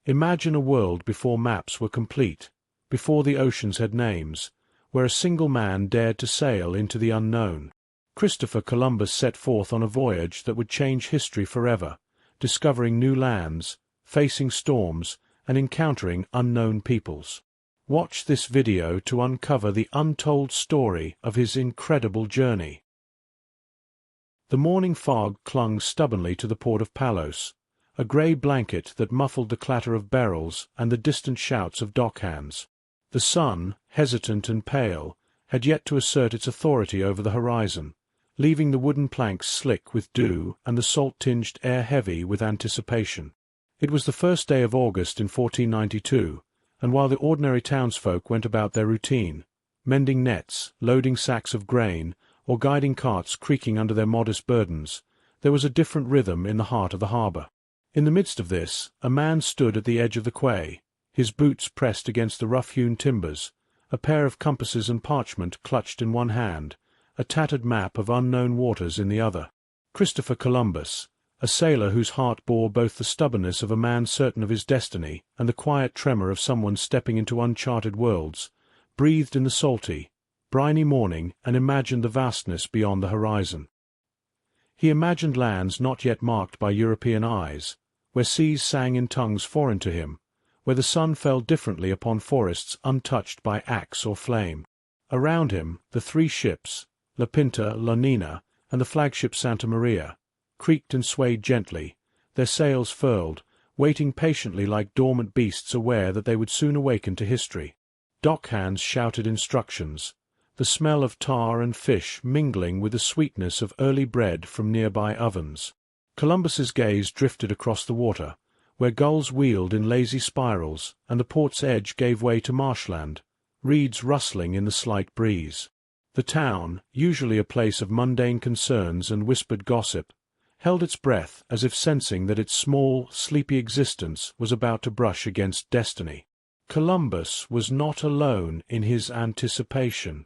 Imagine a world before maps were complete, before the oceans had names, where a single man dared to sail into the unknown. Christopher Columbus set forth on a voyage that would change history forever, discovering new lands, facing storms, and encountering unknown peoples. Watch this video to uncover the untold story of his incredible journey. The morning fog clung stubbornly to the port of Palos, a grey blanket that muffled the clatter of barrels and the distant shouts of dockhands. The sun, hesitant and pale, had yet to assert its authority over the horizon, leaving the wooden planks slick with dew and the salt-tinged air heavy with anticipation. It was the first day of August in 1492, and while the ordinary townsfolk went about their routine, mending nets, loading sacks of grain, or guiding carts creaking under their modest burdens, there was a different rhythm in the heart of the harbour. In the midst of this, a man stood at the edge of the quay, his boots pressed against the rough-hewn timbers, a pair of compasses and parchment clutched in one hand, a tattered map of unknown waters in the other. Christopher Columbus, a sailor whose heart bore both the stubbornness of a man certain of his destiny and the quiet tremor of someone stepping into uncharted worlds, breathed in the salty, briny morning and imagined the vastness beyond the horizon. He imagined lands not yet marked by European eyes, where seas sang in tongues foreign to him, where the sun fell differently upon forests untouched by axe or flame. Around him, the three ships, La Pinta, La Nina, and the flagship Santa Maria, creaked and swayed gently, their sails furled, waiting patiently like dormant beasts aware that they would soon awaken to history. Dockhands shouted instructions, the smell of tar and fish mingling with the sweetness of early bread from nearby ovens. Columbus's gaze drifted across the water, where gulls wheeled in lazy spirals and the port's edge gave way to marshland, reeds rustling in the slight breeze. The town, usually a place of mundane concerns and whispered gossip, held its breath as if sensing that its small, sleepy existence was about to brush against destiny. Columbus was not alone in his anticipation.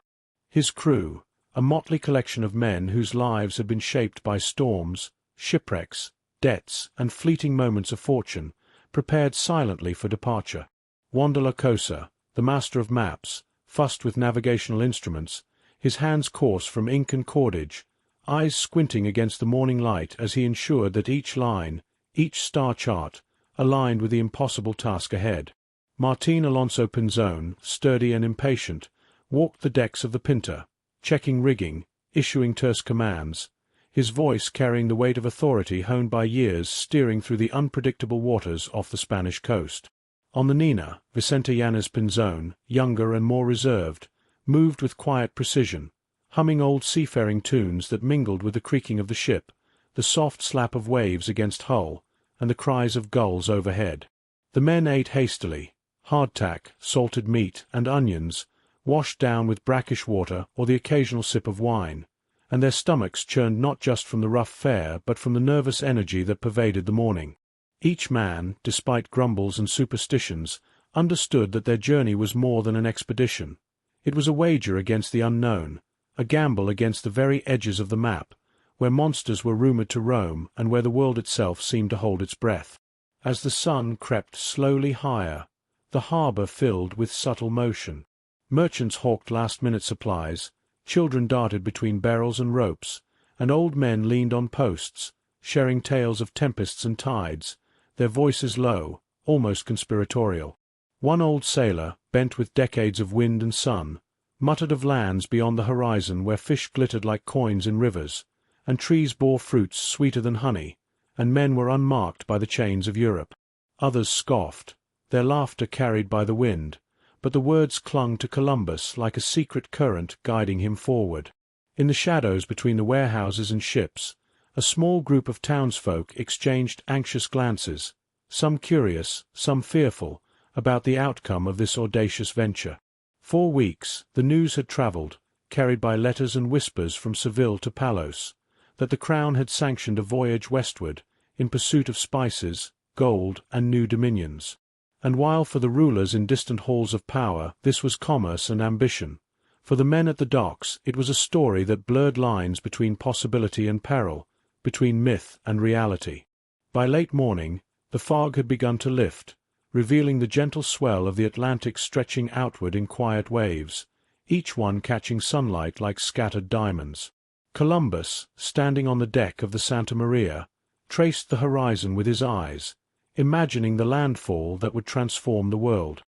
His crew, a motley collection of men whose lives had been shaped by storms, shipwrecks, debts, and fleeting moments of fortune, prepared silently for departure. Juan de la Cosa, the master of maps, fussed with navigational instruments, his hands coarse from ink and cordage, eyes squinting against the morning light as he ensured that each line, each star chart, aligned with the impossible task ahead. Martin Alonso Pinzon, sturdy and impatient, walked the decks of the Pinta, checking rigging, issuing terse commands, his voice carrying the weight of authority honed by years steering through the unpredictable waters off the Spanish coast. On the Nina, Vicente Yanez Pinzon, younger and more reserved, moved with quiet precision, humming old seafaring tunes that mingled with the creaking of the ship, the soft slap of waves against hull, and the cries of gulls overhead. The men ate hastily, hardtack, salted meat, and onions, washed down with brackish water or the occasional sip of wine, and their stomachs churned not just from the rough fare but from the nervous energy that pervaded the morning. Each man, despite grumbles and superstitions, understood that their journey was more than an expedition. It was a wager against the unknown, a gamble against the very edges of the map, where monsters were rumoured to roam and where the world itself seemed to hold its breath. As the sun crept slowly higher, the harbour filled with subtle motion. Merchants hawked last-minute supplies, children darted between barrels and ropes, and old men leaned on posts, sharing tales of tempests and tides, their voices low, almost conspiratorial. One old sailor, bent with decades of wind and sun, muttered of lands beyond the horizon where fish glittered like coins in rivers, and trees bore fruits sweeter than honey, and men were unmarked by the chains of Europe. Others scoffed, their laughter carried by the wind, but the words clung to Columbus like a secret current guiding him forward. In the shadows between the warehouses and ships, a small group of townsfolk exchanged anxious glances, some curious, some fearful, about the outcome of this audacious venture. 4 weeks, the news had travelled, carried by letters and whispers from Seville to Palos, that the Crown had sanctioned a voyage westward, in pursuit of spices, gold, and new dominions. And while for the rulers in distant halls of power this was commerce and ambition, for the men at the docks it was a story that blurred lines between possibility and peril, between myth and reality. By late morning, the fog had begun to lift, revealing the gentle swell of the Atlantic stretching outward in quiet waves, each one catching sunlight like scattered diamonds. Columbus, standing on the deck of the Santa Maria, traced the horizon with his eyes, imagining the landfall that would transform the world.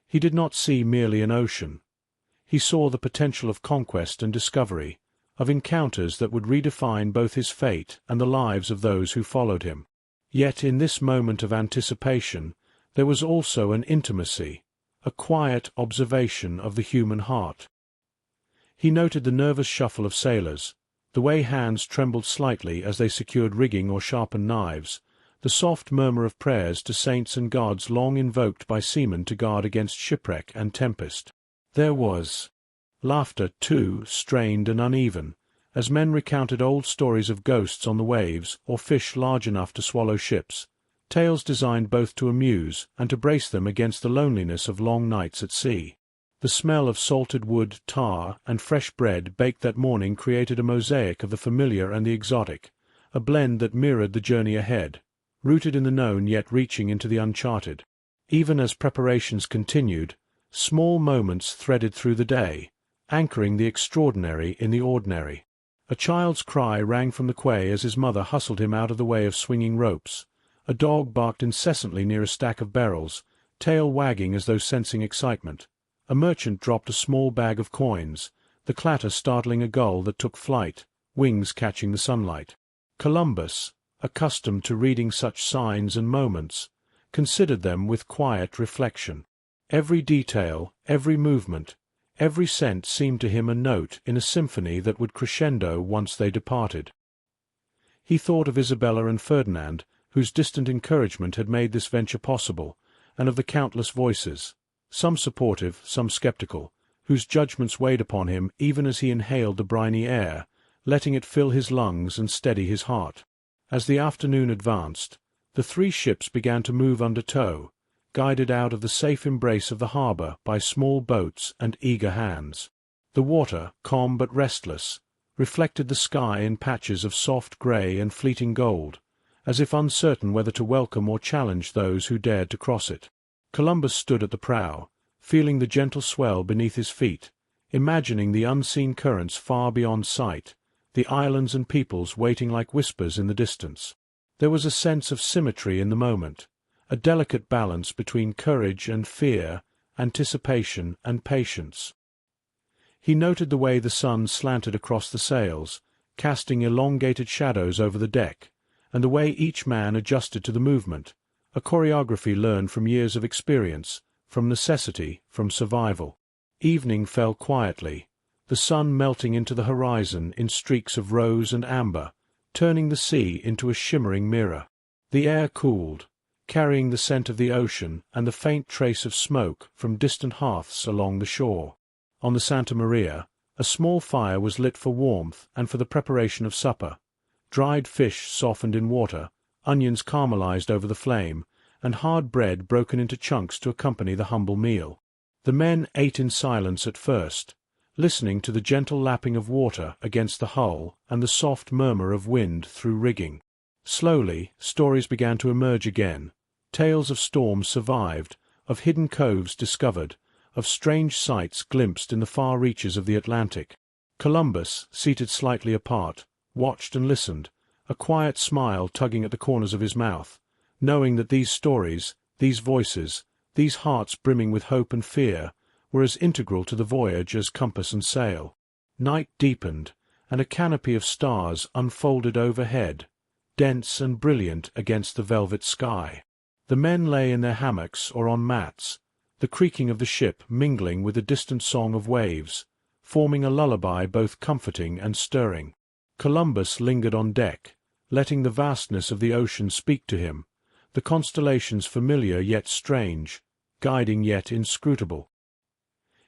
He did not see merely an ocean. He saw the potential of conquest and discovery, of encounters that would redefine both his fate and the lives of those who followed him. Yet in this moment of anticipation there was also an intimacy, a quiet observation of the human heart. He noted the nervous shuffle of sailors, the way hands trembled slightly as they secured rigging or sharpened knives, the soft murmur of prayers to saints and gods long invoked by seamen to guard against shipwreck and tempest. There was laughter, too, strained and uneven, as men recounted old stories of ghosts on the waves or fish large enough to swallow ships, tales designed both to amuse and to brace them against the loneliness of long nights at sea. The smell of salted wood, tar, and fresh bread baked that morning created a mosaic of the familiar and the exotic, a blend that mirrored the journey ahead, rooted in the known yet reaching into the uncharted. Even as preparations continued, small moments threaded through the day, anchoring the extraordinary in the ordinary. A child's cry rang from the quay as his mother hustled him out of the way of swinging ropes. A dog barked incessantly near a stack of barrels, tail wagging as though sensing excitement. A merchant dropped a small bag of coins, the clatter startling a gull that took flight, wings catching the sunlight. Columbus, accustomed to reading such signs and moments, considered them with quiet reflection. Every detail, every movement, every scent seemed to him a note in a symphony that would crescendo once they departed. He thought of Isabella and Ferdinand, whose distant encouragement had made this venture possible, and of the countless voices, some supportive, some skeptical, whose judgments weighed upon him even as he inhaled the briny air, letting it fill his lungs and steady his heart. As the afternoon advanced, the three ships began to move under tow, guided out of the safe embrace of the harbour by small boats and eager hands. The water, calm but restless, reflected the sky in patches of soft grey and fleeting gold, as if uncertain whether to welcome or challenge those who dared to cross it. Columbus stood at the prow, feeling the gentle swell beneath his feet, imagining the unseen currents far beyond sight, the islands and peoples waiting like whispers in the distance. There was a sense of symmetry in the moment, a delicate balance between courage and fear, anticipation and patience. He noted the way the sun slanted across the sails, casting elongated shadows over the deck, and the way each man adjusted to the movement, a choreography learned from years of experience, from necessity, from survival. Evening fell quietly, the sun melting into the horizon in streaks of rose and amber, turning the sea into a shimmering mirror. The air cooled, carrying the scent of the ocean and the faint trace of smoke from distant hearths along the shore. On the Santa Maria, a small fire was lit for warmth and for the preparation of supper. Dried fish softened in water, onions caramelized over the flame, and hard bread broken into chunks to accompany the humble meal. The men ate in silence at first, listening to the gentle lapping of water against the hull and the soft murmur of wind through rigging. Slowly, stories began to emerge again. Tales of storms survived, of hidden coves discovered, of strange sights glimpsed in the far reaches of the Atlantic. Columbus, seated slightly apart, watched and listened, a quiet smile tugging at the corners of his mouth, knowing that these stories, these voices, these hearts brimming with hope and fear, were as integral to the voyage as compass and sail. Night deepened, and a canopy of stars unfolded overhead, dense and brilliant against the velvet sky. The men lay in their hammocks or on mats, the creaking of the ship mingling with the distant song of waves, forming a lullaby both comforting and stirring. Columbus lingered on deck, letting the vastness of the ocean speak to him, the constellations familiar yet strange, guiding yet inscrutable.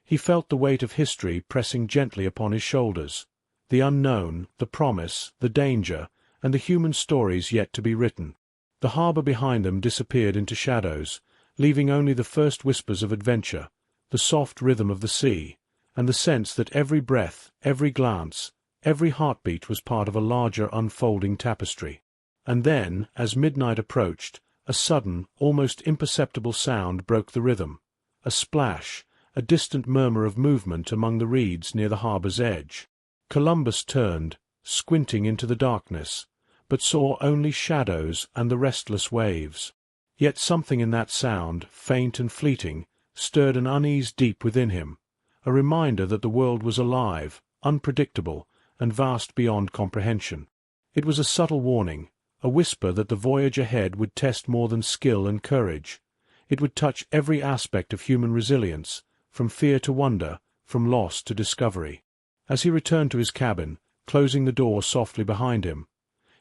He felt the weight of history pressing gently upon his shoulders, the unknown, the promise, the danger, and the human stories yet to be written. The harbour behind them disappeared into shadows, leaving only the first whispers of adventure, the soft rhythm of the sea, and the sense that every breath, every glance, every heartbeat was part of a larger unfolding tapestry. And then, as midnight approached, A sudden, almost imperceptible sound broke the rhythm. A splash, a distant murmur of movement among the reeds near the harbour's edge. Columbus turned, squinting into the darkness, but saw only shadows and the restless waves. Yet something in that sound, faint and fleeting, stirred an unease deep within him, a reminder that the world was alive, unpredictable, and vast beyond comprehension. It was a subtle warning, a whisper that the voyage ahead would test more than skill and courage. It would touch every aspect of human resilience, from fear to wonder, from loss to discovery. As he returned to his cabin, closing the door softly behind him,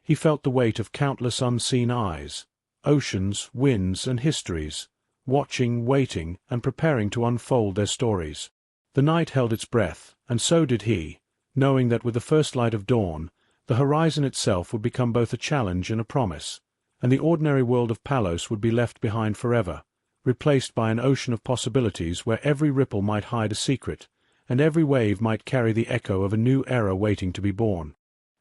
he felt the weight of countless unseen eyes, oceans, winds, and histories, watching, waiting, and preparing to unfold their stories. The night held its breath, and so did he, knowing that with the first light of dawn, the horizon itself would become both a challenge and a promise, and the ordinary world of Palos would be left behind forever, replaced by an ocean of possibilities where every ripple might hide a secret, and every wave might carry the echo of a new era waiting to be born.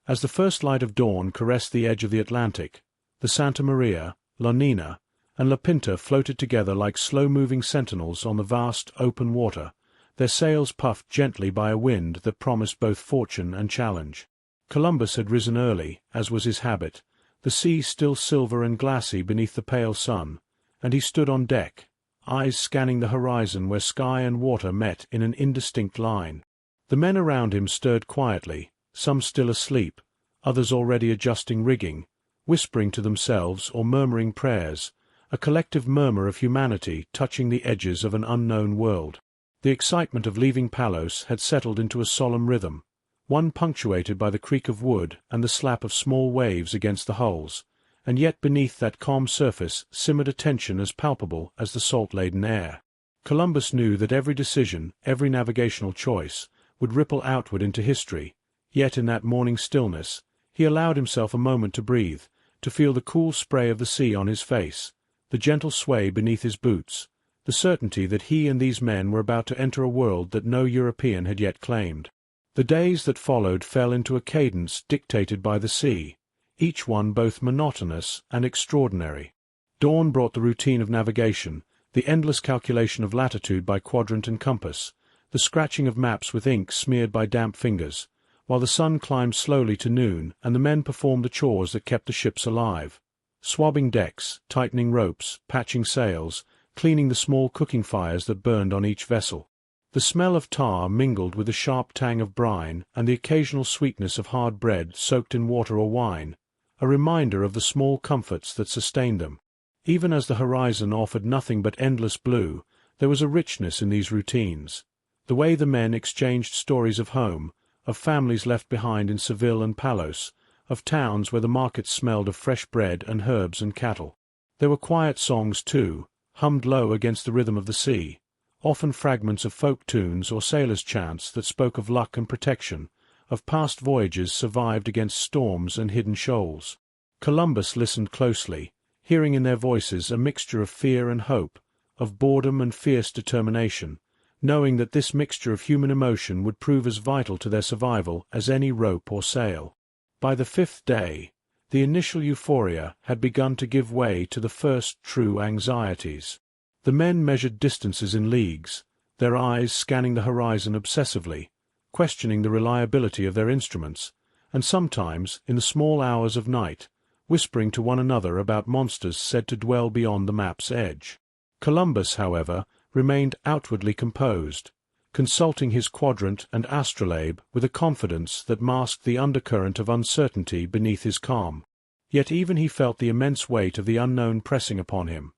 As the first light of dawn caressed the edge of the Atlantic, the Santa Maria, La Nina, and La Pinta floated together like slow-moving sentinels on the vast, open water, their sails puffed gently by a wind that promised both fortune and challenge. Columbus had risen early, as was his habit, the sea still silver and glassy beneath the pale sun, and he stood on deck, eyes scanning the horizon where sky and water met in an indistinct line. The men around him stirred quietly, some still asleep, others already adjusting rigging, whispering to themselves or murmuring prayers, a collective murmur of humanity touching the edges of an unknown world. The excitement of leaving Palos had settled into a solemn rhythm, one punctuated by the creak of wood and the slap of small waves against the hulls, and yet beneath that calm surface simmered a tension as palpable as the salt-laden air. Columbus knew that every decision, every navigational choice, would ripple outward into history, yet in that morning stillness, he allowed himself a moment to breathe, to feel the cool spray of the sea on his face, the gentle sway beneath his boots, the certainty that he and these men were about to enter a world that no European had yet claimed. The days that followed fell into a cadence dictated by the sea, each one both monotonous and extraordinary. Dawn brought the routine of navigation, the endless calculation of latitude by quadrant and compass, the scratching of maps with ink smeared by damp fingers, while the sun climbed slowly to noon and the men performed the chores that kept the ships alive, swabbing decks, tightening ropes, patching sails, cleaning the small cooking fires that burned on each vessel. The smell of tar mingled with the sharp tang of brine and the occasional sweetness of hard bread soaked in water or wine, a reminder of the small comforts that sustained them. Even as the horizon offered nothing but endless blue, there was a richness in these routines. The way the men exchanged stories of home, of families left behind in Seville and Palos, of towns where the markets smelled of fresh bread and herbs and cattle. There were quiet songs, too, hummed low against the rhythm of the sea, often fragments of folk tunes or sailors' chants that spoke of luck and protection, of past voyages survived against storms and hidden shoals. Columbus listened closely, hearing in their voices a mixture of fear and hope, of boredom and fierce determination, knowing that this mixture of human emotion would prove as vital to their survival as any rope or sail. By the fifth day, the initial euphoria had begun to give way to the first true anxieties. The men measured distances in leagues, their eyes scanning the horizon obsessively, questioning the reliability of their instruments, and sometimes, in the small hours of night, whispering to one another about monsters said to dwell beyond the map's edge. Columbus, however, remained outwardly composed, consulting his quadrant and astrolabe with a confidence that masked the undercurrent of uncertainty beneath his calm. Yet even he felt the immense weight of the unknown pressing upon him.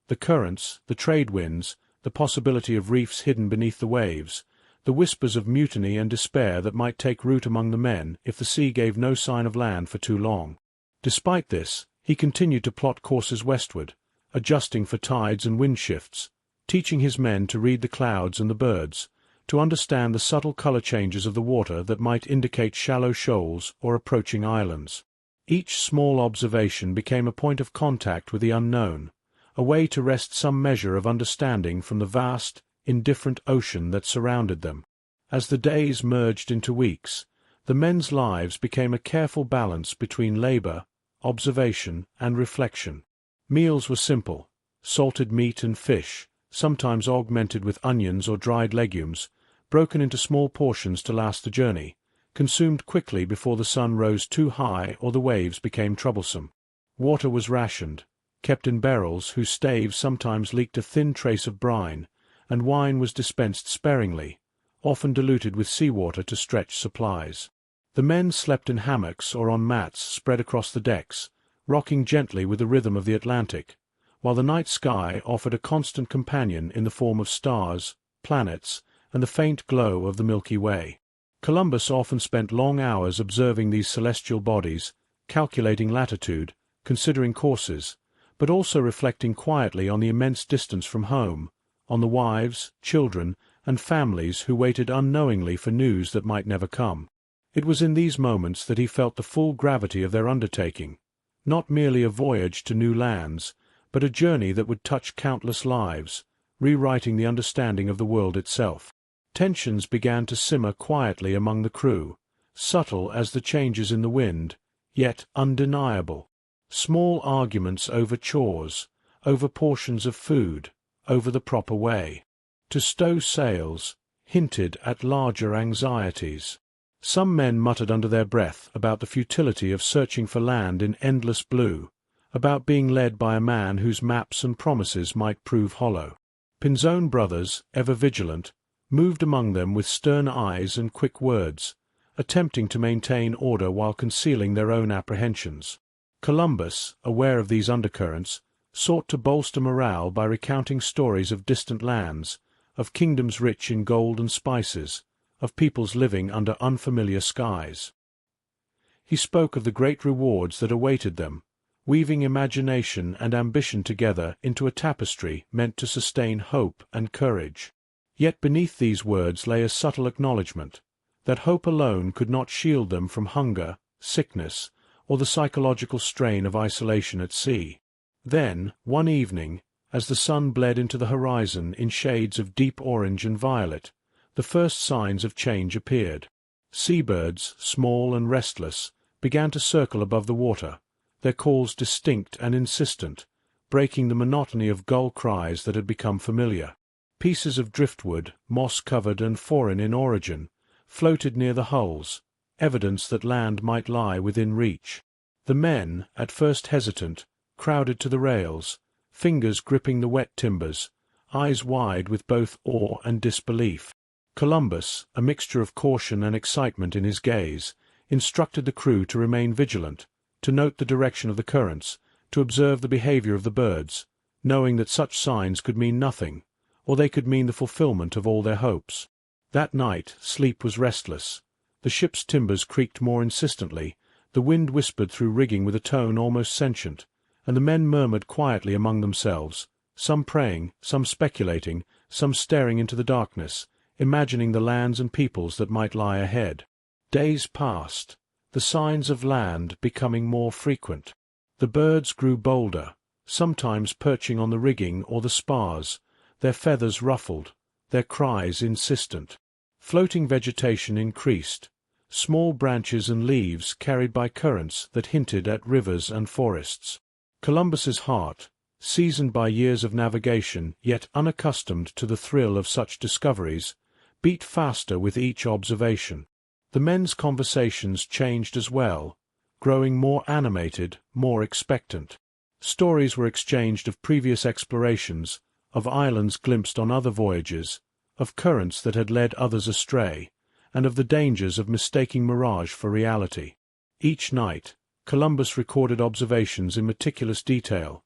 The currents, the trade winds, the possibility of reefs hidden beneath the waves, the whispers of mutiny and despair that might take root among the men if the sea gave no sign of land for too long. Despite this, he continued to plot courses westward, adjusting for tides and wind shifts, teaching his men to read the clouds and the birds, to understand the subtle color changes of the water that might indicate shallow shoals or approaching islands. Each small observation became a point of contact with the unknown, a way to wrest some measure of understanding from the vast, indifferent ocean that surrounded them. As the days merged into weeks, the men's lives became a careful balance between labor, observation, and reflection. Meals were simple: salted meat and fish, sometimes augmented with onions or dried legumes, broken into small portions to last the journey, consumed quickly before the sun rose too high or the waves became troublesome. Water was rationed, kept in barrels whose staves sometimes leaked a thin trace of brine, and wine was dispensed sparingly, often diluted with sea-water to stretch supplies. The men slept in hammocks or on mats spread across the decks, rocking gently with the rhythm of the Atlantic, while the night sky offered a constant companion in the form of stars, planets, and the faint glow of the Milky Way. Columbus often spent long hours observing these celestial bodies, calculating latitude, considering courses, but also reflecting quietly on the immense distance from home, on the wives, children, and families who waited unknowingly for news that might never come. It was in these moments that he felt the full gravity of their undertaking, not merely a voyage to new lands, but a journey that would touch countless lives, rewriting the understanding of the world itself. Tensions began to simmer quietly among the crew, subtle as the changes in the wind, yet undeniable. Small arguments over chores, over portions of food, over the proper way to stow sails, hinted at larger anxieties. Some men muttered under their breath about the futility of searching for land in endless blue, about being led by a man whose maps and promises might prove hollow. Pinzon brothers, ever vigilant, moved among them with stern eyes and quick words, attempting to maintain order while concealing their own apprehensions. Columbus, aware of these undercurrents, sought to bolster morale by recounting stories of distant lands, of kingdoms rich in gold and spices, of peoples living under unfamiliar skies. He spoke of the great rewards that awaited them, weaving imagination and ambition together into a tapestry meant to sustain hope and courage. Yet beneath these words lay a subtle acknowledgment that hope alone could not shield them from hunger, sickness, or the psychological strain of isolation at sea. Then, one evening, as the sun bled into the horizon in shades of deep orange and violet, the first signs of change appeared. Seabirds, small and restless, began to circle above the water, their calls distinct and insistent, breaking the monotony of gull cries that had become familiar. Pieces of driftwood, moss-covered and foreign in origin, floated near the hulls, evidence that land might lie within reach. The men, at first hesitant, crowded to the rails, fingers gripping the wet timbers, eyes wide with both awe and disbelief. Columbus, a mixture of caution and excitement in his gaze, instructed the crew to remain vigilant, to note the direction of the currents, to observe the behavior of the birds, knowing that such signs could mean nothing, or they could mean the fulfillment of all their hopes. That night sleep was restless. The ship's timbers creaked more insistently, the wind whispered through rigging with a tone almost sentient, and the men murmured quietly among themselves, some praying, some speculating, some staring into the darkness, imagining the lands and peoples that might lie ahead. Days passed, the signs of land becoming more frequent. The birds grew bolder, sometimes perching on the rigging or the spars, their feathers ruffled, their cries insistent. Floating vegetation increased, small branches and leaves carried by currents that hinted at rivers and forests. Columbus's heart, seasoned by years of navigation yet unaccustomed to the thrill of such discoveries, beat faster with each observation. The men's conversations changed as well, growing more animated, more expectant. Stories were exchanged of previous explorations, of islands glimpsed on other voyages, of currents that had led others astray, and of the dangers of mistaking mirage for reality. Each night, Columbus recorded observations in meticulous detail,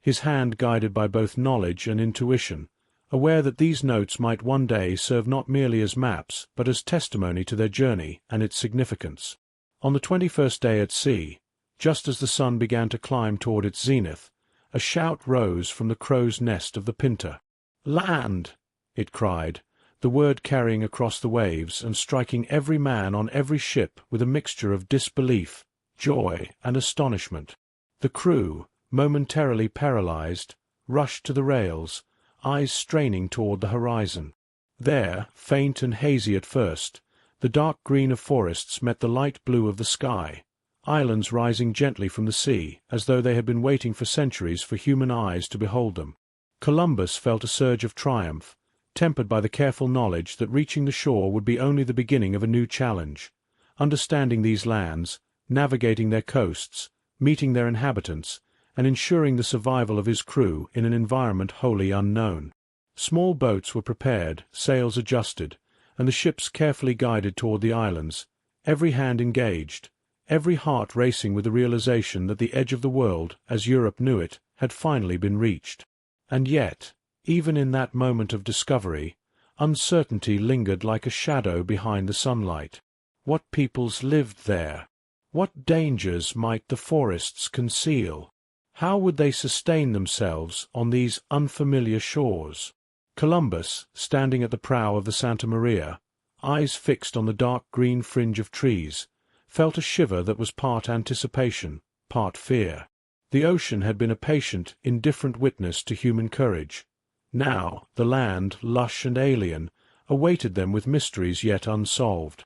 his hand guided by both knowledge and intuition, aware that these notes might one day serve not merely as maps but as testimony to their journey and its significance. On the 21st day at sea, just as the sun began to climb toward its zenith, a shout rose from the crow's nest of the Pinta. "Land!" it cried, the word carrying across the waves and striking every man on every ship with a mixture of disbelief, joy, and astonishment. The crew, momentarily paralyzed, rushed to the rails, eyes straining toward the horizon. There, faint and hazy at first, the dark green of forests met the light blue of the sky, islands rising gently from the sea, as though they had been waiting for centuries for human eyes to behold them. Columbus felt a surge of triumph, tempered by the careful knowledge that reaching the shore would be only the beginning of a new challenge. Understanding these lands, navigating their coasts, meeting their inhabitants, and ensuring the survival of his crew in an environment wholly unknown. Small boats were prepared, sails adjusted, and the ships carefully guided toward the islands, every hand engaged, every heart racing with the realization that the edge of the world, as Europe knew it, had finally been reached. And yet, even in that moment of discovery, uncertainty lingered like a shadow behind the sunlight. What peoples lived there? What dangers might the forests conceal? How would they sustain themselves on these unfamiliar shores? Columbus, standing at the prow of the Santa Maria, eyes fixed on the dark green fringe of trees, felt a shiver that was part anticipation, part fear. The ocean had been a patient, indifferent witness to human courage. Now, the land, lush and alien, awaited them with mysteries yet unsolved.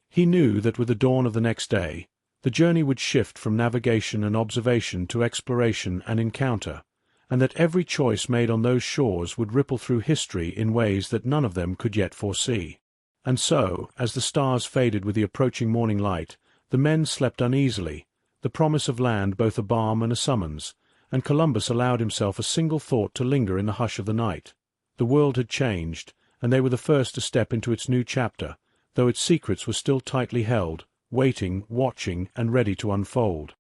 He knew that with the dawn of the next day, the journey would shift from navigation and observation to exploration and encounter, and that every choice made on those shores would ripple through history in ways that none of them could yet foresee. And so, as the stars faded with the approaching morning light, the men slept uneasily, the promise of land both a balm and a summons, and Columbus allowed himself a single thought to linger in the hush of the night. The world had changed, and they were the first to step into its new chapter, though its secrets were still tightly held, waiting, watching, and ready to unfold.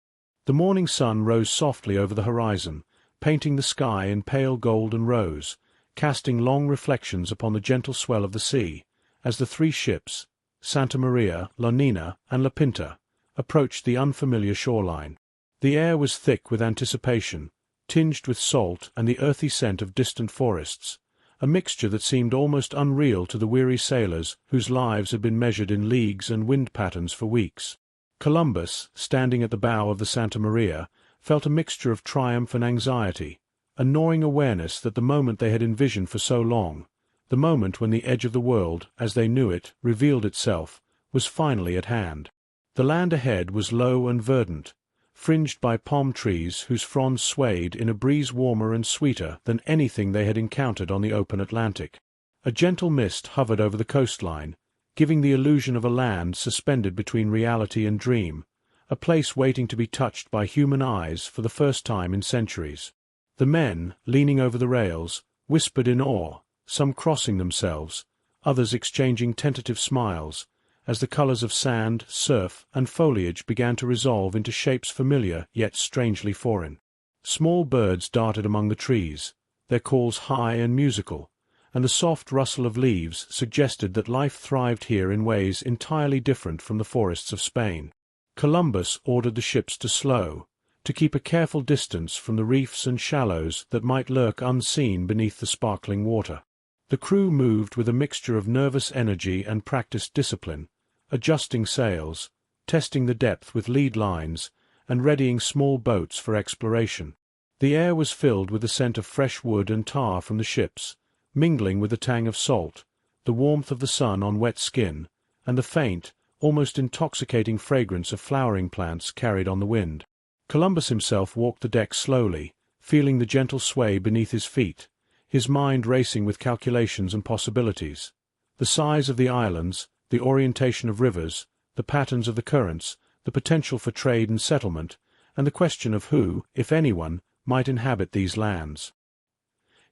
The morning sun rose softly over the horizon, painting the sky in pale gold and rose, casting long reflections upon the gentle swell of the sea, as the three ships, Santa Maria, La Nina, and La Pinta, approached the unfamiliar shoreline. The air was thick with anticipation, tinged with salt and the earthy scent of distant forests, a mixture that seemed almost unreal to the weary sailors whose lives had been measured in leagues and wind patterns for weeks. Columbus, standing at the bow of the Santa Maria, felt a mixture of triumph and anxiety, a gnawing awareness that the moment they had envisioned for so long, the moment when the edge of the world, as they knew it, revealed itself, was finally at hand. The land ahead was low and verdant, fringed by palm trees whose fronds swayed in a breeze warmer and sweeter than anything they had encountered on the open Atlantic. A gentle mist hovered over the coastline, giving the illusion of a land suspended between reality and dream, a place waiting to be touched by human eyes for the first time in centuries. The men, leaning over the rails, whispered in awe, some crossing themselves, others exchanging tentative smiles, as the colors of sand, surf, and foliage began to resolve into shapes familiar yet strangely foreign. Small birds darted among the trees, their calls high and musical, and the soft rustle of leaves suggested that life thrived here in ways entirely different from the forests of Spain. Columbus ordered the ships to slow, to keep a careful distance from the reefs and shallows that might lurk unseen beneath the sparkling water. The crew moved with a mixture of nervous energy and practiced discipline, adjusting sails, testing the depth with lead lines, and readying small boats for exploration. The air was filled with the scent of fresh wood and tar from the ships, mingling with the tang of salt, the warmth of the sun on wet skin, and the faint, almost intoxicating fragrance of flowering plants carried on the wind. Columbus himself walked the deck slowly, feeling the gentle sway beneath his feet, his mind racing with calculations and possibilities. The size of the islands, the orientation of rivers, the patterns of the currents, the potential for trade and settlement, and the question of who, if anyone, might inhabit these lands.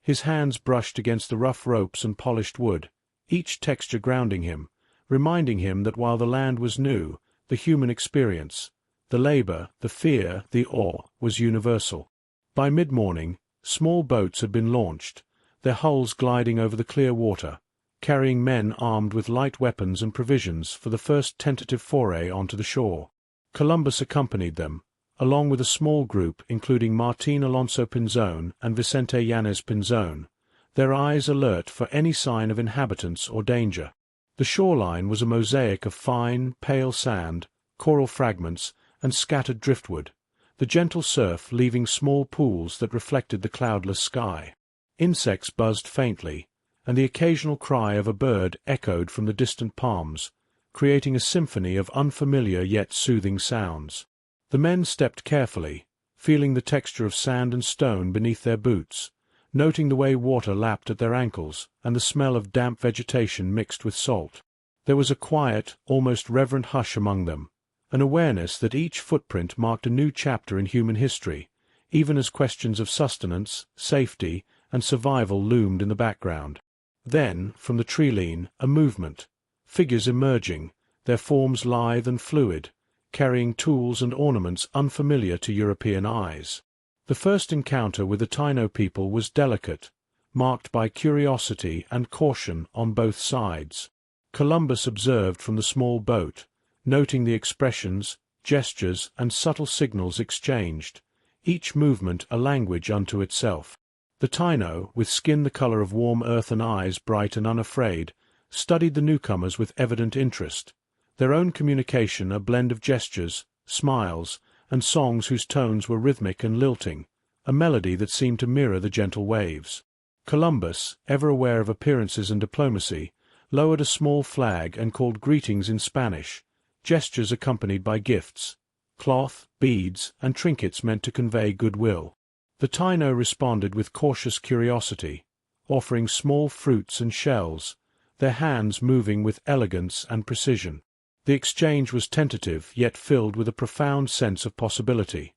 His hands brushed against the rough ropes and polished wood, each texture grounding him, reminding him that while the land was new, the human experience, the labor, the fear, the awe, was universal. By mid-morning, small boats had been launched, their hulls gliding over the clear water, carrying men armed with light weapons and provisions for the first tentative foray onto the shore. Columbus accompanied them, along with a small group including Martín Alonso Pinzón and Vicente Yanez Pinzón, their eyes alert for any sign of inhabitants or danger. The shoreline was a mosaic of fine, pale sand, coral fragments, and scattered driftwood, the gentle surf leaving small pools that reflected the cloudless sky. Insects buzzed faintly, and the occasional cry of a bird echoed from the distant palms, creating a symphony of unfamiliar yet soothing sounds. The men stepped carefully, feeling the texture of sand and stone beneath their boots, noting the way water lapped at their ankles and the smell of damp vegetation mixed with salt. There was a quiet, almost reverent hush among them, an awareness that each footprint marked a new chapter in human history, even as questions of sustenance, safety, and survival loomed in the background. Then, from the tree-line, a movement, figures emerging, their forms lithe and fluid, carrying tools and ornaments unfamiliar to European eyes. The first encounter with the Taino people was delicate, marked by curiosity and caution on both sides. Columbus observed from the small boat, noting the expressions, gestures, and subtle signals exchanged, each movement a language unto itself. The Taino, with skin the color of warm earth and eyes bright and unafraid, studied the newcomers with evident interest, their own communication a blend of gestures, smiles, and songs whose tones were rhythmic and lilting, a melody that seemed to mirror the gentle waves. Columbus, ever aware of appearances and diplomacy, lowered a small flag and called greetings in Spanish, gestures accompanied by gifts, cloth, beads, and trinkets meant to convey goodwill. The Taino responded with cautious curiosity, offering small fruits and shells, their hands moving with elegance and precision. The exchange was tentative yet filled with a profound sense of possibility.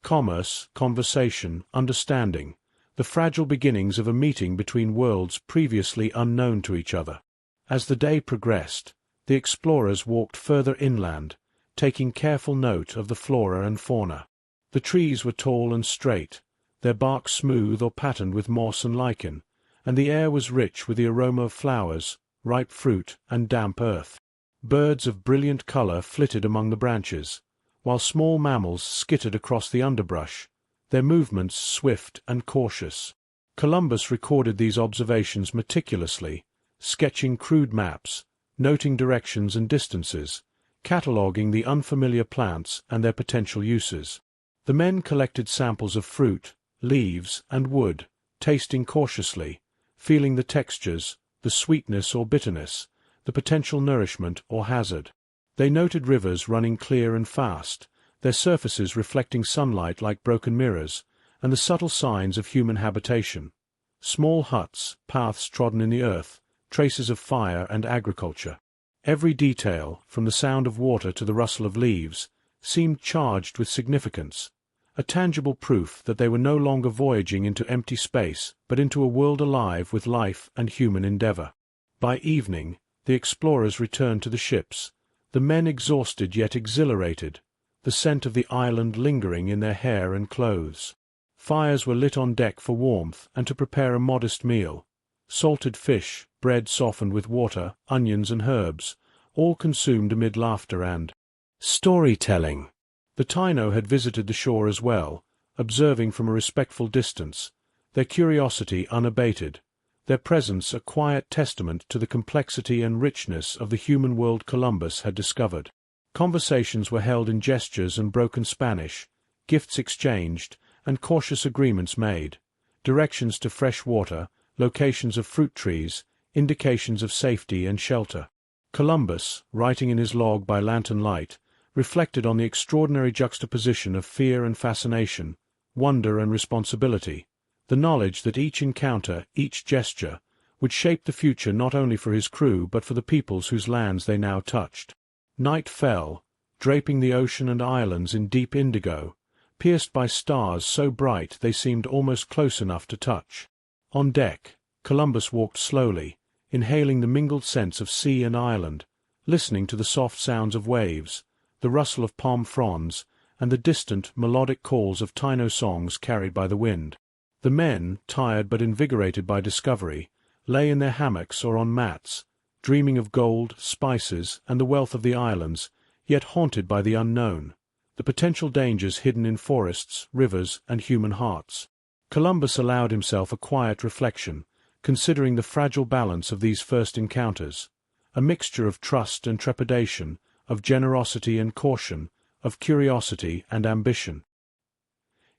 Commerce, conversation, understanding, the fragile beginnings of a meeting between worlds previously unknown to each other. As the day progressed, the explorers walked further inland, taking careful note of the flora and fauna. The trees were tall and straight, their bark smooth or patterned with moss and lichen, and the air was rich with the aroma of flowers, ripe fruit, and damp earth. Birds of brilliant color flitted among the branches, while small mammals skittered across the underbrush, their movements swift and cautious. Columbus recorded these observations meticulously, sketching crude maps, noting directions and distances, cataloguing the unfamiliar plants and their potential uses. The men collected samples of fruit, leaves, and wood, tasting cautiously, feeling the textures, the sweetness or bitterness, the potential nourishment or hazard. They noted rivers running clear and fast, their surfaces reflecting sunlight like broken mirrors, and the subtle signs of human habitation. Small huts, paths trodden in the earth, traces of fire and agriculture. Every detail, from the sound of water to the rustle of leaves, seemed charged with significance, a tangible proof that they were no longer voyaging into empty space, but into a world alive with life and human endeavor. By evening, the explorers returned to the ships, the men exhausted yet exhilarated, the scent of the island lingering in their hair and clothes. Fires were lit on deck for warmth and to prepare a modest meal. Salted fish, bread softened with water, onions and herbs, all consumed amid laughter and storytelling. The Taino had visited the shore as well, observing from a respectful distance, their curiosity unabated, their presence a quiet testament to the complexity and richness of the human world Columbus had discovered. Conversations were held in gestures and broken Spanish, gifts exchanged, and cautious agreements made, directions to fresh water, locations of fruit trees, indications of safety and shelter. Columbus, writing in his log by lantern light, reflected on the extraordinary juxtaposition of fear and fascination, wonder and responsibility, the knowledge that each encounter, each gesture, would shape the future not only for his crew but for the peoples whose lands they now touched. Night fell, draping the ocean and islands in deep indigo, pierced by stars so bright they seemed almost close enough to touch. On deck, Columbus walked slowly, inhaling the mingled scents of sea and island, listening to the soft sounds of waves, the rustle of palm fronds, and the distant, melodic calls of Taino songs carried by the wind. The men, tired but invigorated by discovery, lay in their hammocks or on mats, dreaming of gold, spices, and the wealth of the islands, yet haunted by the unknown, the potential dangers hidden in forests, rivers, and human hearts. Columbus allowed himself a quiet reflection, considering the fragile balance of these first encounters, a mixture of trust and trepidation, of generosity and caution, of curiosity and ambition.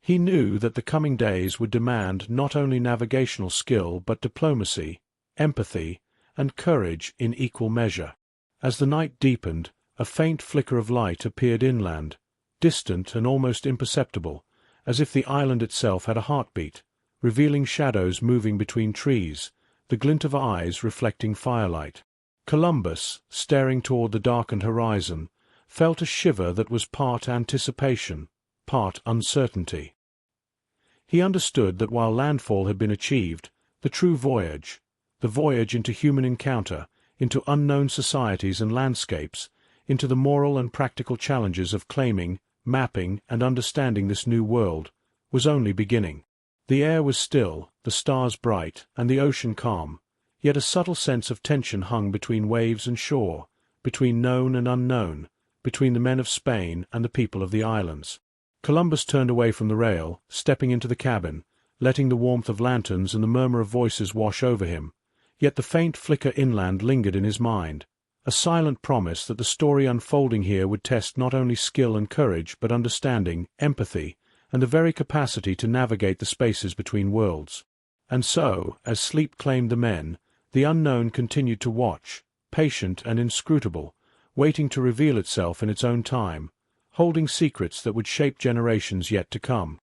He knew that the coming days would demand not only navigational skill but diplomacy, empathy, and courage in equal measure. As the night deepened, a faint flicker of light appeared inland, distant and almost imperceptible, as if the island itself had a heartbeat, revealing shadows moving between trees, the glint of eyes reflecting firelight. Columbus, staring toward the darkened horizon, felt a shiver that was part anticipation, part uncertainty. He understood that while landfall had been achieved, the true voyage, the voyage into human encounter, into unknown societies and landscapes, into the moral and practical challenges of claiming, mapping, and understanding this new world, was only beginning. The air was still, the stars bright, and the ocean calm, yet a subtle sense of tension hung between waves and shore, between known and unknown, between the men of Spain and the people of the islands. Columbus turned away from the rail, stepping into the cabin, letting the warmth of lanterns and the murmur of voices wash over him, yet the faint flicker inland lingered in his mind, a silent promise that the story unfolding here would test not only skill and courage but understanding, empathy, and the very capacity to navigate the spaces between worlds. And so, as sleep claimed the men, the unknown continued to watch, patient and inscrutable, waiting to reveal itself in its own time, holding secrets that would shape generations yet to come.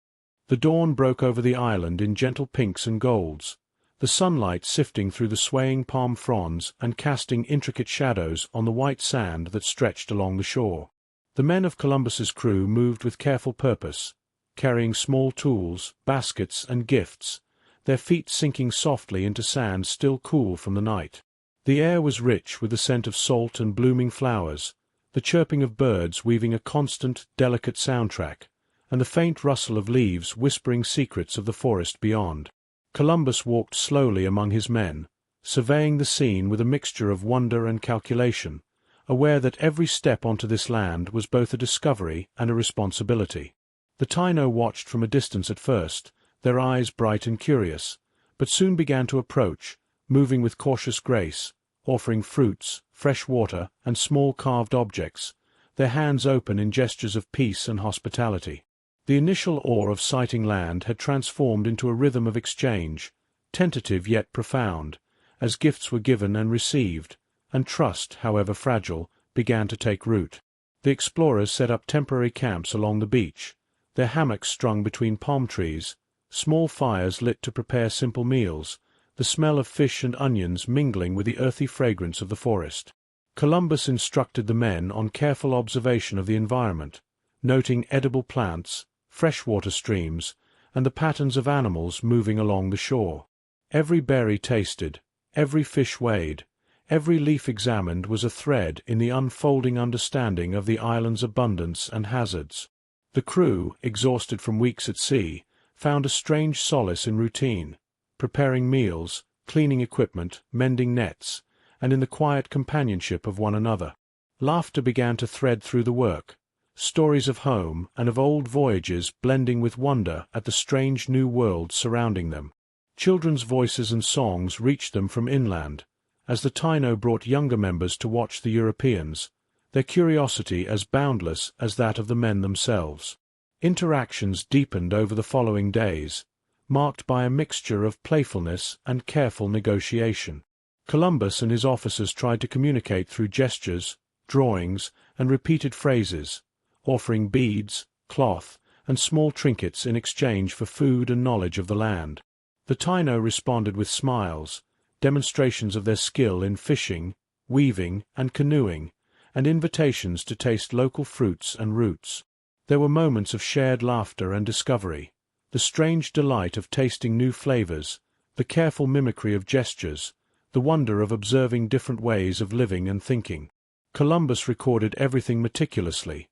The dawn broke over the island in gentle pinks and golds, the sunlight sifting through the swaying palm fronds and casting intricate shadows on the white sand that stretched along the shore. The men of Columbus's crew moved with careful purpose, carrying small tools, baskets, and gifts, their feet sinking softly into sand still cool from the night. The air was rich with the scent of salt and blooming flowers, the chirping of birds weaving a constant, delicate soundtrack, and the faint rustle of leaves whispering secrets of the forest beyond. Columbus walked slowly among his men, surveying the scene with a mixture of wonder and calculation, aware that every step onto this land was both a discovery and a responsibility. The Taino watched from a distance at first, their eyes bright and curious, but soon began to approach, moving with cautious grace, offering fruits, fresh water, and small carved objects, their hands open in gestures of peace and hospitality. The initial awe of sighting land had transformed into a rhythm of exchange, tentative yet profound, as gifts were given and received, and trust, however fragile, began to take root. The explorers set up temporary camps along the beach, their hammocks strung between palm trees, small fires lit to prepare simple meals, the smell of fish and onions mingling with the earthy fragrance of the forest. Columbus instructed the men on careful observation of the environment, noting edible plants, freshwater streams, and the patterns of animals moving along the shore. Every berry tasted, every fish weighed, every leaf examined was a thread in the unfolding understanding of the island's abundance and hazards. The crew, exhausted from weeks at sea, found a strange solace in routine, preparing meals, cleaning equipment, mending nets, and in the quiet companionship of one another. Laughter began to thread through the work, stories of home and of old voyages blending with wonder at the strange new world surrounding them. Children's voices and songs reached them from inland, as the Taino brought younger members to watch the Europeans, their curiosity as boundless as that of the men themselves. Interactions deepened over the following days, marked by a mixture of playfulness and careful negotiation. Columbus and his officers tried to communicate through gestures, drawings, and repeated phrases, offering beads, cloth, and small trinkets in exchange for food and knowledge of the land. The Taino responded with smiles, demonstrations of their skill in fishing, weaving, and canoeing, and invitations to taste local fruits and roots. There were moments of shared laughter and discovery, the strange delight of tasting new flavors, the careful mimicry of gestures, the wonder of observing different ways of living and thinking. Columbus recorded everything meticulously,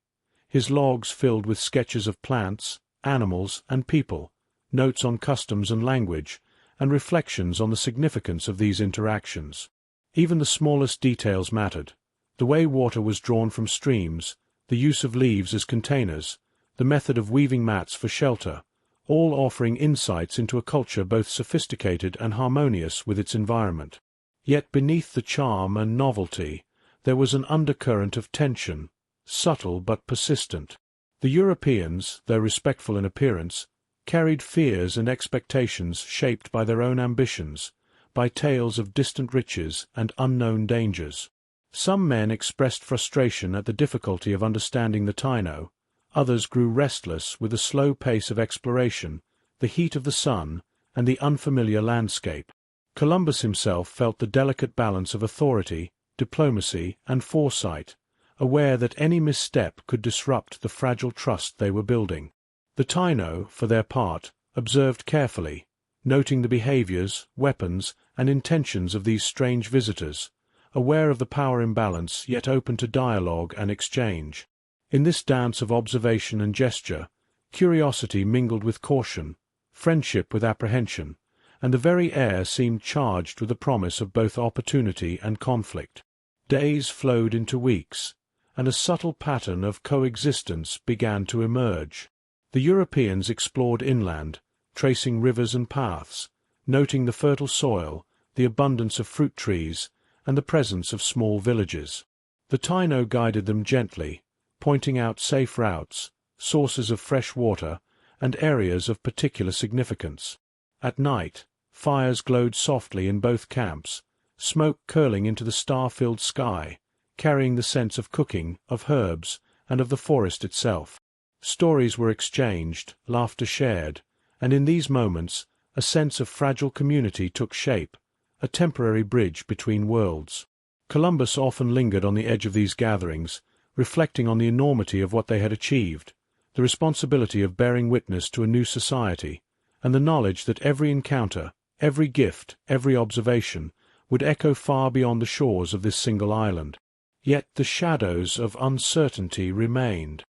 his logs filled with sketches of plants, animals, and people, notes on customs and language, and reflections on the significance of these interactions. Even the smallest details mattered. The way water was drawn from streams, the use of leaves as containers, the method of weaving mats for shelter, all offering insights into a culture both sophisticated and harmonious with its environment. Yet beneath the charm and novelty, there was an undercurrent of tension, subtle but persistent. The Europeans, though respectful in appearance, carried fears and expectations shaped by their own ambitions, by tales of distant riches and unknown dangers. Some men expressed frustration at the difficulty of understanding the Taino, others grew restless with the slow pace of exploration, the heat of the sun, and the unfamiliar landscape. Columbus himself felt the delicate balance of authority, diplomacy, and foresight, aware that any misstep could disrupt the fragile trust they were building. The Taino, for their part, observed carefully, noting the behaviors, weapons, and intentions of these strange visitors, aware of the power imbalance yet open to dialogue and exchange. In this dance of observation and gesture, curiosity mingled with caution, friendship with apprehension, and the very air seemed charged with the promise of both opportunity and conflict. Days flowed into weeks, and a subtle pattern of coexistence began to emerge. The Europeans explored inland, tracing rivers and paths, noting the fertile soil, the abundance of fruit trees, and the presence of small villages. The Taino guided them gently, pointing out safe routes, sources of fresh water, and areas of particular significance. At night, fires glowed softly in both camps, smoke curling into the star-filled sky, carrying the sense of cooking, of herbs, and of the forest itself. Stories were exchanged, laughter shared, and in these moments a sense of fragile community took shape, a temporary bridge between worlds. Columbus often lingered on the edge of these gatherings, reflecting on the enormity of what they had achieved, the responsibility of bearing witness to a new society, and the knowledge that every encounter, every gift, every observation, would echo far beyond the shores of this single island. Yet the shadows of uncertainty remained.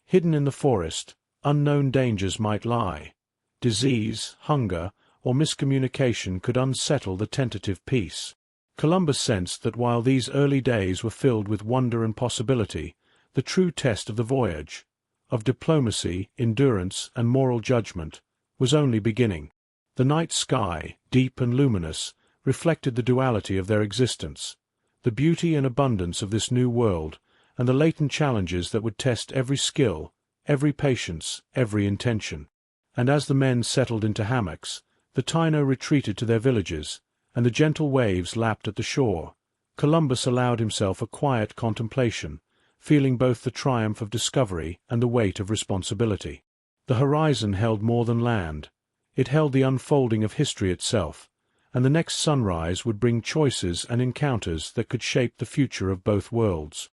Hidden in the forest, unknown dangers might lie. Disease, hunger, or miscommunication could unsettle the tentative peace. Columbus sensed that while these early days were filled with wonder and possibility, the true test of the voyage, of diplomacy, endurance, and moral judgment, was only beginning. The night sky, deep and luminous, reflected the duality of their existence, the beauty and abundance of this new world, and the latent challenges that would test every skill, every patience, every intention. And as the men settled into hammocks, the Taino retreated to their villages, and the gentle waves lapped at the shore, Columbus allowed himself a quiet contemplation, feeling both the triumph of discovery and the weight of responsibility. The horizon held more than land. It held the unfolding of history itself, and the next sunrise would bring choices and encounters that could shape the future of both worlds.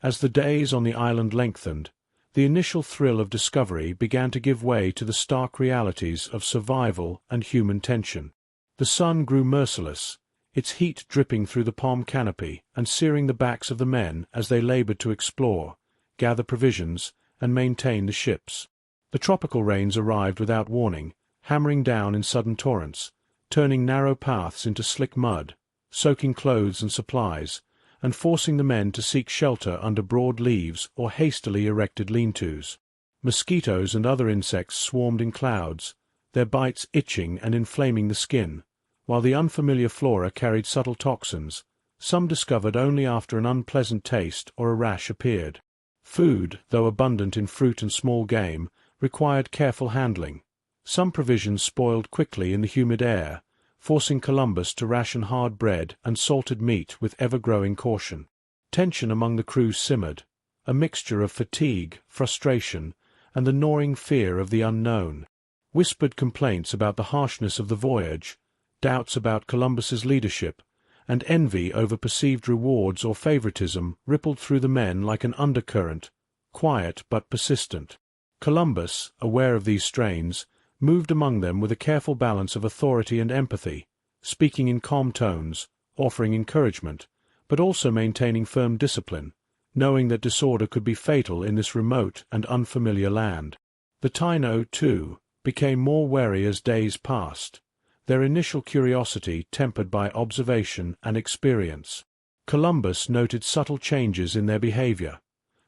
As the days on the island lengthened, the initial thrill of discovery began to give way to the stark realities of survival and human tension. The sun grew merciless, its heat dripping through the palm canopy and searing the backs of the men as they labored to explore, gather provisions, and maintain the ships. The tropical rains arrived without warning, hammering down in sudden torrents, turning narrow paths into slick mud, soaking clothes and supplies, and forcing the men to seek shelter under broad leaves or hastily erected lean-tos. Mosquitoes and other insects swarmed in clouds, their bites itching and inflaming the skin, while the unfamiliar flora carried subtle toxins, some discovered only after an unpleasant taste or a rash appeared. Food, though abundant in fruit and small game, required careful handling. Some provisions spoiled quickly in the humid air, forcing Columbus to ration hard bread and salted meat with ever-growing caution. Tension among the crew simmered, a mixture of fatigue, frustration, and the gnawing fear of the unknown. Whispered complaints about the harshness of the voyage, doubts about Columbus's leadership, and envy over perceived rewards or favoritism rippled through the men like an undercurrent, quiet but persistent. Columbus, aware of these strains, moved among them with a careful balance of authority and empathy, speaking in calm tones, offering encouragement, but also maintaining firm discipline, knowing that disorder could be fatal in this remote and unfamiliar land. The Taino, too, became more wary as days passed, their initial curiosity tempered by observation and experience. Columbus noted subtle changes in their behavior,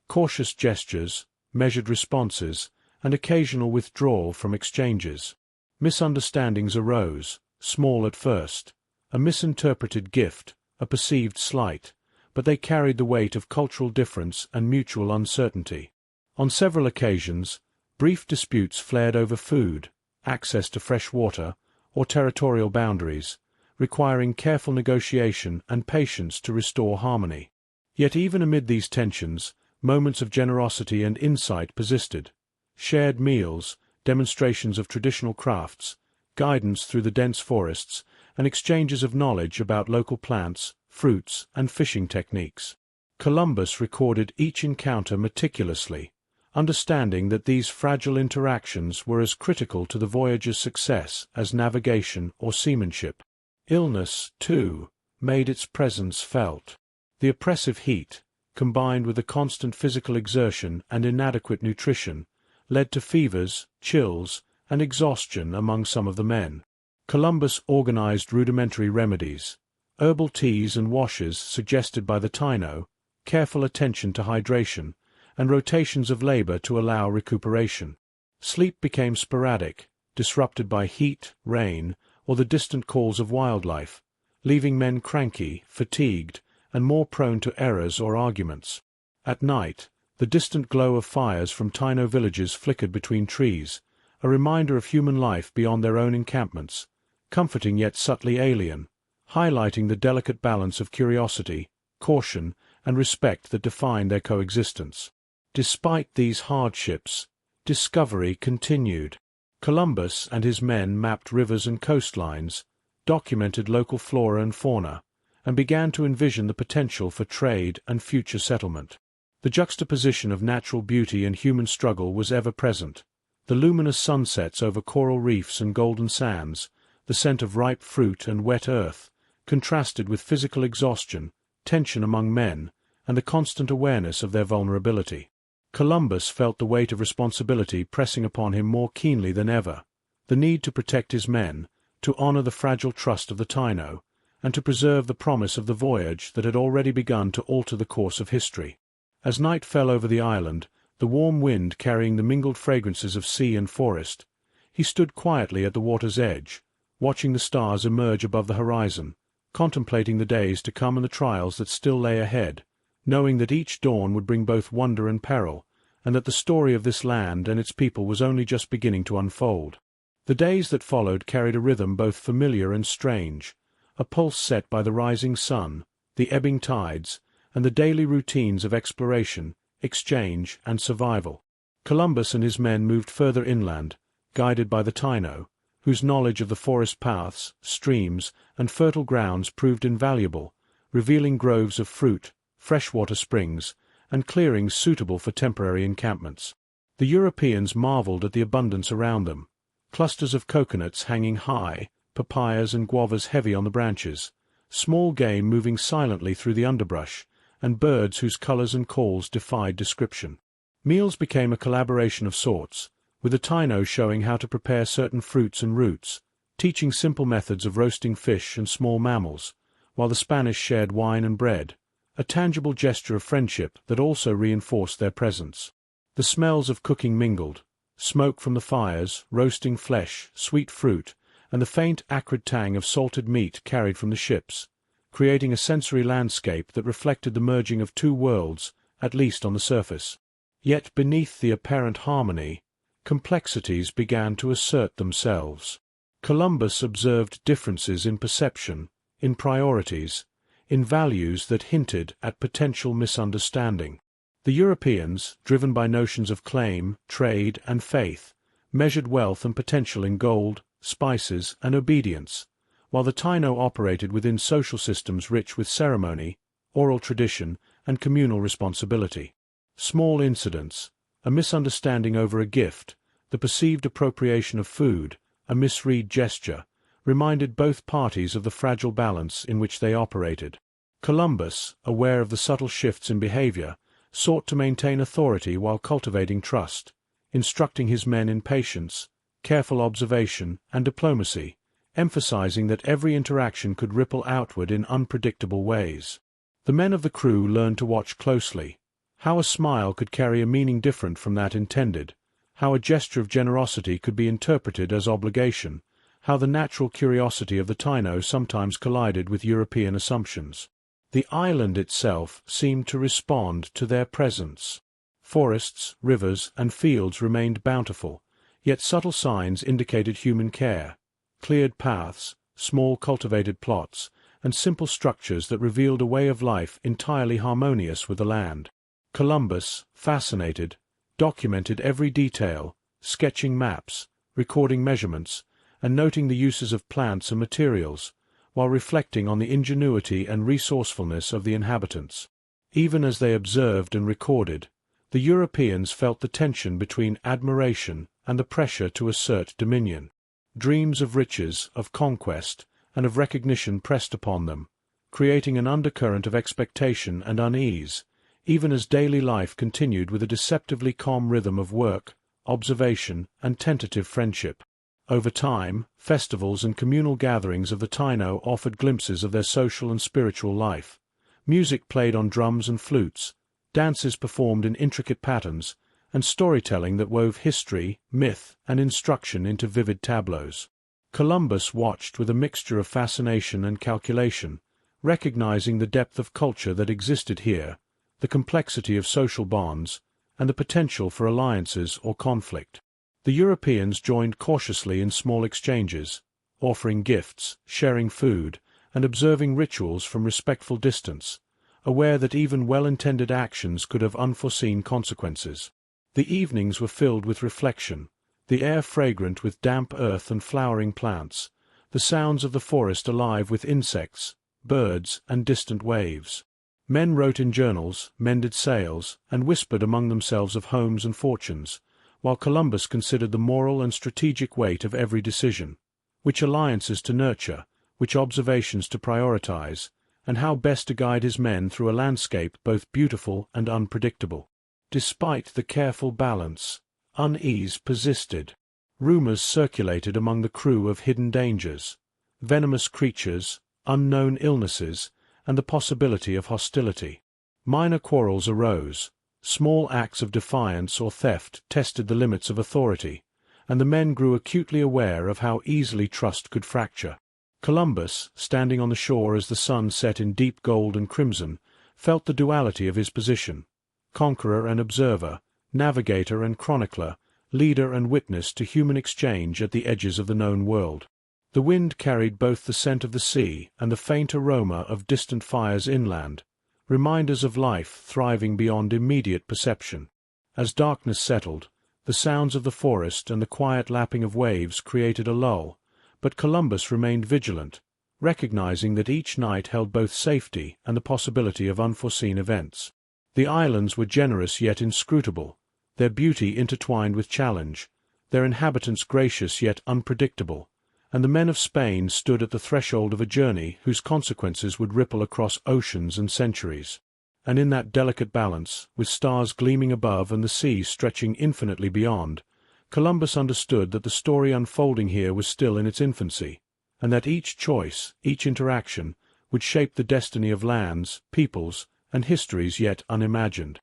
cautious gestures, measured responses, and occasional withdrawal from exchanges. Misunderstandings arose, small at first, a misinterpreted gift, a perceived slight, but they carried the weight of cultural difference and mutual uncertainty. On several occasions, brief disputes flared over food, access to fresh water, or territorial boundaries, requiring careful negotiation and patience to restore harmony. Yet even amid these tensions, moments of generosity and insight persisted. Shared meals, demonstrations of traditional crafts, guidance through the dense forests, and exchanges of knowledge about local plants, fruits, and fishing techniques. Columbus recorded each encounter meticulously, understanding that these fragile interactions were as critical to the voyage's success as navigation or seamanship. Illness, too, made its presence felt. The oppressive heat, combined with the constant physical exertion and inadequate nutrition, led to fevers, chills, and exhaustion among some of the men. Columbus organized rudimentary remedies, herbal teas and washes suggested by the Taino, careful attention to hydration, and rotations of labor to allow recuperation. Sleep became sporadic, disrupted by heat, rain, or the distant calls of wildlife, leaving men cranky, fatigued, and more prone to errors or arguments. At night, the distant glow of fires from Taino villages flickered between trees, a reminder of human life beyond their own encampments, comforting yet subtly alien, highlighting the delicate balance of curiosity, caution, and respect that defined their coexistence. Despite these hardships, discovery continued. Columbus and his men mapped rivers and coastlines, documented local flora and fauna, and began to envision the potential for trade and future settlement. The juxtaposition of natural beauty and human struggle was ever present. The luminous sunsets over coral reefs and golden sands, the scent of ripe fruit and wet earth, contrasted with physical exhaustion, tension among men, and the constant awareness of their vulnerability. Columbus felt the weight of responsibility pressing upon him more keenly than ever, the need to protect his men, to honor the fragile trust of the Taino, and to preserve the promise of the voyage that had already begun to alter the course of history. As night fell over the island, the warm wind carrying the mingled fragrances of sea and forest, he stood quietly at the water's edge, watching the stars emerge above the horizon, contemplating the days to come and the trials that still lay ahead, knowing that each dawn would bring both wonder and peril, and that the story of this land and its people was only just beginning to unfold. The days that followed carried a rhythm both familiar and strange, a pulse set by the rising sun, the ebbing tides, and the daily routines of exploration, exchange, and survival. Columbus and his men moved further inland, guided by the Taino, whose knowledge of the forest paths, streams, and fertile grounds proved invaluable, revealing groves of fruit, freshwater springs, and clearings suitable for temporary encampments. The Europeans marveled at the abundance around them, clusters of coconuts hanging high, papayas and guavas heavy on the branches, small game moving silently through the underbrush, and birds whose colors and calls defied description. Meals became a collaboration of sorts, with the Taino showing how to prepare certain fruits and roots, teaching simple methods of roasting fish and small mammals, while the Spanish shared wine and bread, a tangible gesture of friendship that also reinforced their presence. The smells of cooking mingled, smoke from the fires, roasting flesh, sweet fruit, and the faint acrid tang of salted meat carried from the ships, creating a sensory landscape that reflected the merging of two worlds, at least on the surface. Yet beneath the apparent harmony, complexities began to assert themselves. Columbus observed differences in perception, in priorities, in values that hinted at potential misunderstanding. The Europeans, driven by notions of claim, trade, and faith, measured wealth and potential in gold, spices, and obedience, while the Taino operated within social systems rich with ceremony, oral tradition, and communal responsibility. Small incidents, a misunderstanding over a gift, the perceived appropriation of food, a misread gesture, reminded both parties of the fragile balance in which they operated. Columbus, aware of the subtle shifts in behavior, sought to maintain authority while cultivating trust, instructing his men in patience, careful observation, and diplomacy, emphasizing that every interaction could ripple outward in unpredictable ways. The men of the crew learned to watch closely, how a smile could carry a meaning different from that intended, how a gesture of generosity could be interpreted as obligation, how the natural curiosity of the Taino sometimes collided with European assumptions. The island itself seemed to respond to their presence. Forests, rivers, and fields remained bountiful, yet subtle signs indicated human care. Cleared paths, small cultivated plots, and simple structures that revealed a way of life entirely harmonious with the land. Columbus, fascinated, documented every detail, sketching maps, recording measurements, and noting the uses of plants and materials, while reflecting on the ingenuity and resourcefulness of the inhabitants. Even as they observed and recorded, the Europeans felt the tension between admiration and the pressure to assert dominion. Dreams of riches, of conquest, and of recognition pressed upon them, creating an undercurrent of expectation and unease, even as daily life continued with a deceptively calm rhythm of work, observation, and tentative friendship. Over time, festivals and communal gatherings of the Taino offered glimpses of their social and spiritual life. Music played on drums and flutes, dances performed in intricate patterns, and storytelling that wove history, myth, and instruction into vivid tableaus. Columbus watched with a mixture of fascination and calculation, recognizing the depth of culture that existed here, the complexity of social bonds, and the potential for alliances or conflict. The Europeans joined cautiously in small exchanges, offering gifts, sharing food, and observing rituals from respectful distance, aware that even well-intended actions could have unforeseen consequences. The evenings were filled with reflection, the air fragrant with damp earth and flowering plants, the sounds of the forest alive with insects, birds, and distant waves. Men wrote in journals, mended sails, and whispered among themselves of homes and fortunes, while Columbus considered the moral and strategic weight of every decision, which alliances to nurture, which observations to prioritize, and how best to guide his men through a landscape both beautiful and unpredictable. Despite the careful balance, unease persisted. Rumors circulated among the crew of hidden dangers, venomous creatures, unknown illnesses, and the possibility of hostility. Minor quarrels arose, small acts of defiance or theft tested the limits of authority, and the men grew acutely aware of how easily trust could fracture. Columbus, standing on the shore as the sun set in deep gold and crimson, felt the duality of his position: conqueror and observer, navigator and chronicler, leader and witness to human exchange at the edges of the known world. The wind carried both the scent of the sea and the faint aroma of distant fires inland, reminders of life thriving beyond immediate perception. As darkness settled, the sounds of the forest and the quiet lapping of waves created a lull, but Columbus remained vigilant, recognizing that each night held both safety and the possibility of unforeseen events. The islands were generous yet inscrutable, their beauty intertwined with challenge, their inhabitants gracious yet unpredictable, and the men of Spain stood at the threshold of a journey whose consequences would ripple across oceans and centuries. And in that delicate balance, with stars gleaming above and the sea stretching infinitely beyond, Columbus understood that the story unfolding here was still in its infancy, and that each choice, each interaction, would shape the destiny of lands, peoples, and histories yet unimagined.